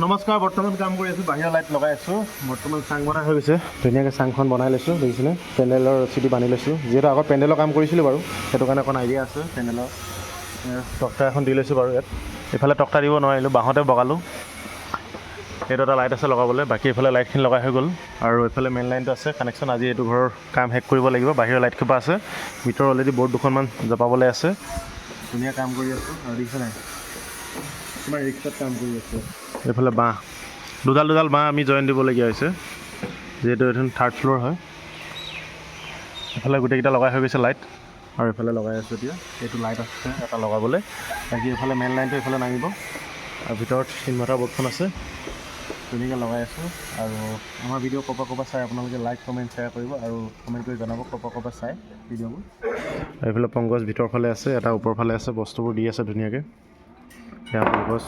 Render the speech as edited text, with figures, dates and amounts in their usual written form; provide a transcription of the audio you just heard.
নমস্কাৰ, বৰ্তমান কাম কৰি আছোঁ, বাহিৰৰ লাইট লগাই আছোঁ। বৰ্তমান চাং বনাই হৈ গৈছে, ধুনীয়াকৈ চাংখন বনাই লৈছোঁ, দেখিছেনে? পেণ্ডেলৰ ৰচিদি বান্ধি লৈছোঁ, যিহেতু আগত পেণ্ডেলৰ কাম কৰিছিলোঁ বাৰু, সেইটো কাৰণে অকণ আইডিয়া আছে। পেণ্ডেলৰ তক্তা এখন দি লৈছোঁ বাৰু ইয়াত। এইফালে তক্তা দিব নোৱাৰিলোঁ, বাঁহতে বগালোঁ। এইটো এটা লাইট আছে লগাবলৈ, বাকী এইফালে লাইটখিনি লগাই হৈ গ'ল। আৰু এইফালে মেইন লাইনটো আছে কানেকশ্যন। আজি এইটো ঘৰৰ কাম শেষ কৰিব লাগিব। বাহিৰৰ লাইট খোপা আছে, ভিতৰত অলৰেডি বৰ্ড দুখনমান জপাবলৈ আছে। ধুনীয়া কাম কৰি আছোঁ, আৰু দেখিছে নাই কিমান ৰিক্সত কাম কৰি আছোঁ। এইফালে বাঁহ দুডাল বাঁহ আমি জইন দিবলগীয়া হৈছে, যিহেতু এইটো 3rd ফ্ল'ৰ হয়। এইফালে গোটেইকেইটা লগাই হৈ গৈছে লাইট, আৰু এইফালে লগাই আছোঁ এতিয়া। এইটো লাইট আছে এটা লগাবলৈ, বাকী এইফালে মেইন লাইনটো এইফালে নামিব। আৰু ভিতৰত ইনভাৰ্টাৰ বৰ্ডখন আছে, ধুনীয়াকৈ লগাই আছোঁ। আৰু আমাৰ ভিডিঅ' ক'ৰবাত চাই আপোনালোকে লাইক কমেণ্ট শ্বেয়াৰ কৰিব, আৰু কমেণ্ট কৰি জনাব ক'ৰবাত চাই ভিডিঅ'বোৰ। এইফালে পংকজ ভিতৰৰ ফালে আছে, এটা ওপৰৰ ফালে আছে, বস্তুবোৰ দি আছে ধুনীয়াকৈ। সেয়া পংকজ।